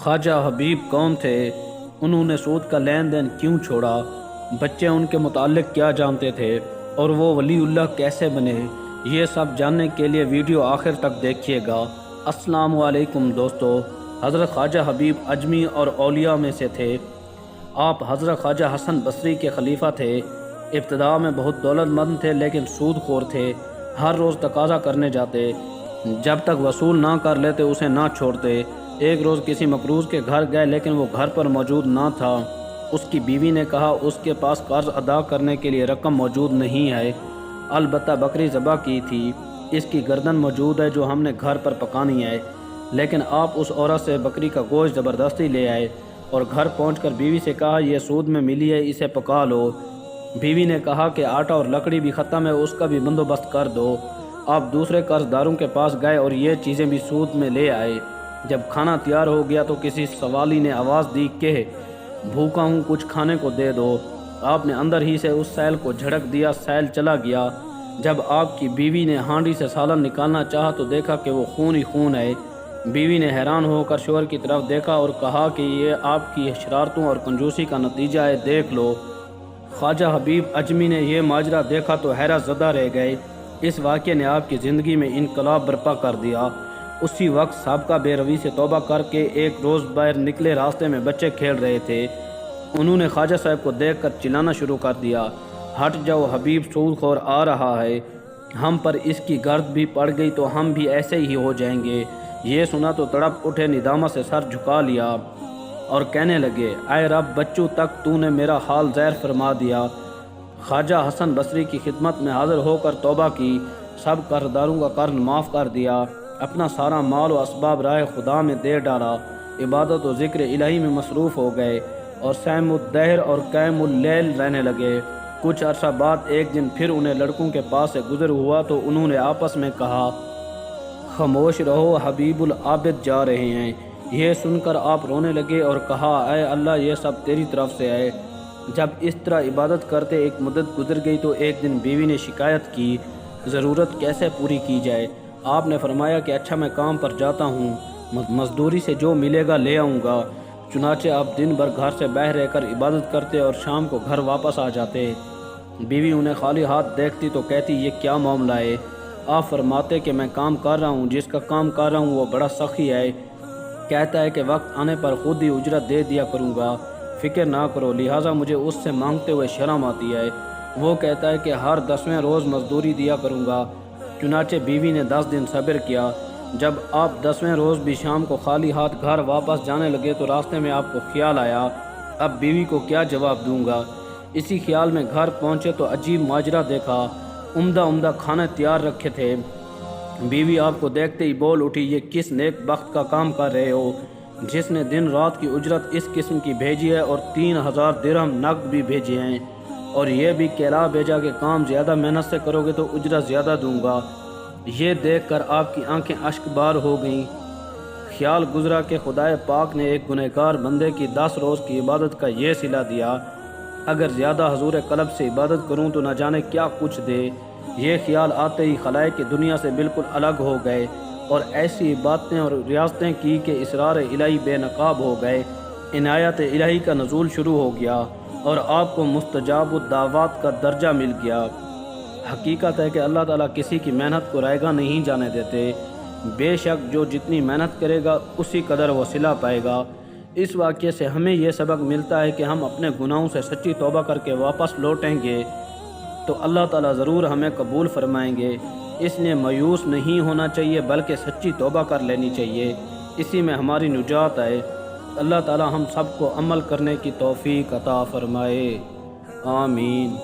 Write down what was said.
خواجہ حبیب کون تھے؟ انہوں نے سود کا لین دین کیوں چھوڑا؟ بچے ان کے متعلق کیا جانتے تھے؟ اور وہ ولی اللہ کیسے بنے؟ یہ سب جاننے کے لیے ویڈیو آخر تک دیکھیے گا۔ السلام علیکم دوستو۔ حضرت خواجہ حبیب اجمی اور اولیاء میں سے تھے۔ آپ حضرت خواجہ حسن بصری کے خلیفہ تھے۔ ابتدا میں بہت دولت مند تھے لیکن سود خور تھے۔ ہر روز تقاضا کرنے جاتے، جب تک وصول نہ کر لیتے اسے نہ چھوڑتے۔ ایک روز کسی مقروض کے گھر گئے لیکن وہ گھر پر موجود نہ تھا۔ اس کی بیوی نے کہا اس کے پاس قرض ادا کرنے کے لیے رقم موجود نہیں ہے، البتہ بکری ذبح کی تھی، اس کی گردن موجود ہے جو ہم نے گھر پر پکانی ہے۔ لیکن آپ اس عورت سے بکری کا گوشت زبردستی لے آئے اور گھر پہنچ کر بیوی سے کہا یہ سود میں ملی ہے، اسے پکا لو۔ بیوی نے کہا کہ آٹا اور لکڑی بھی ختم ہے، اس کا بھی بندوبست کر دو۔ آپ دوسرے قرض داروں کے پاس گئے اور یہ چیزیں بھی سود میں لے آئے۔ جب کھانا تیار ہو گیا تو کسی سوالی نے آواز دی کہ بھوکا ہوں، کچھ کھانے کو دے دو۔ آپ نے اندر ہی سے اس سیل کو جھڑک دیا، سیل چلا گیا۔ جب آپ کی بیوی نے ہانڈی سے سالن نکالنا چاہا تو دیکھا کہ وہ خون ہی خون ہے۔ بیوی نے حیران ہو کر شوہر کی طرف دیکھا اور کہا کہ یہ آپ کی شرارتوں اور کنجوسی کا نتیجہ ہے، دیکھ لو۔ خواجہ حبیب اجمی نے یہ ماجرا دیکھا تو حیرت زدہ رہ گئے۔ اس واقعے نے آپ کی زندگی میں انقلاب برپا کر دیا۔ اسی وقت سابقہ بے روی سے توبہ کر کے ایک روز باہر نکلے، راستے میں بچے کھیل رہے تھے۔ انہوں نے خواجہ صاحب کو دیکھ کر چلانا شروع کر دیا، ہٹ جاؤ، حبیب سود خور آ رہا ہے، ہم پر اس کی گرد بھی پڑ گئی تو ہم بھی ایسے ہی ہو جائیں گے۔ یہ سنا تو تڑپ اٹھے، ندامت سے سر جھکا لیا اور کہنے لگے اے رب، بچوں تک تو نے میرا حال ظاہر فرما دیا۔ خواجہ حسن بصری کی خدمت میں حاضر ہو کر توبہ کی، سب قرضداروں کا قرض معاف کر دیا، اپنا سارا مال و اسباب راہ خدا میں دے ڈالا، عبادت و ذکر الہی میں مصروف ہو گئے اور سیم الدہر اور قیم اللیل رہنے لگے۔ کچھ عرصہ بعد ایک دن پھر انہیں لڑکوں کے پاس سے گزر ہوا تو انہوں نے آپس میں کہا خاموش رہو، حبیب العابد جا رہے ہیں۔ یہ سن کر آپ رونے لگے اور کہا اے اللہ، یہ سب تیری طرف سے ہے۔ جب اس طرح عبادت کرتے ایک مدت گزر گئی تو ایک دن بیوی نے شکایت کی ضرورت کیسے پوری کی جائے۔ آپ نے فرمایا کہ اچھا میں کام پر جاتا ہوں، مزدوری سے جو ملے گا لے آؤں گا۔ چنانچہ آپ دن بھر گھر سے باہر رہ کر عبادت کرتے اور شام کو گھر واپس آ جاتے۔ بیوی انہیں خالی ہاتھ دیکھتی تو کہتی یہ کیا معاملہ ہے؟ آپ فرماتے کہ میں کام کر رہا ہوں، جس کا کام کر رہا ہوں وہ بڑا سخی ہے، کہتا ہے کہ وقت آنے پر خود ہی اجرت دے دیا کروں گا، فکر نہ کرو، لہٰذا مجھے اس سے مانگتے ہوئے شرم آتی ہے۔ وہ کہتا ہے کہ ہر 10ویں روز مزدوری دیا کروں گا۔ چنانچہ بیوی نے 10 دن صبر کیا۔ جب آپ 10ویں روز بھی شام کو خالی ہاتھ گھر واپس جانے لگے تو راستے میں آپ کو خیال آیا اب بیوی کو کیا جواب دوں گا۔ اسی خیال میں گھر پہنچے تو عجیب ماجرا دیکھا، عمدہ کھانے تیار رکھے تھے۔ بیوی آپ کو دیکھتے ہی بول اٹھی یہ کس نیک بخت کا کام کر رہے ہو، جس نے دن رات کی اجرت اس قسم کی بھیجی ہے اور 3000 درہم نقد بھی بھیجے ہیں، اور یہ بھی کہلا بھیجا کہ کام زیادہ محنت سے کرو گے تو اجرت زیادہ دوں گا۔ یہ دیکھ کر آپ کی آنکھیں اشک بار ہو گئیں۔ خیال گزرا کہ خدائے پاک نے ایک گنہگار بندے کی 10 روز کی عبادت کا یہ صلہ دیا، اگر زیادہ حضور قلب سے عبادت کروں تو نہ جانے کیا کچھ دے۔ یہ خیال آتے ہی خلائق کی دنیا سے بالکل الگ ہو گئے اور ایسی باتیں اور ریاستیں کی کہ اسرار الہی بے نقاب ہو گئے، عنایت الہی کا نزول شروع ہو گیا اور آپ کو مستجاب الدعوات کا درجہ مل گیا۔ حقیقت ہے کہ اللہ تعالیٰ کسی کی محنت کو رائیگاں نہیں جانے دیتے، بے شک جو جتنی محنت کرے گا اسی قدر وہ صلہ پائے گا۔ اس واقعے سے ہمیں یہ سبق ملتا ہے کہ ہم اپنے گناہوں سے سچی توبہ کر کے واپس لوٹیں گے تو اللہ تعالیٰ ضرور ہمیں قبول فرمائیں گے۔ اس لیے مایوس نہیں ہونا چاہیے بلکہ سچی توبہ کر لینی چاہیے، اسی میں ہماری نجات ہے۔ اللہ تعالیٰ ہم سب کو عمل کرنے کی توفیق عطا فرمائے، آمین۔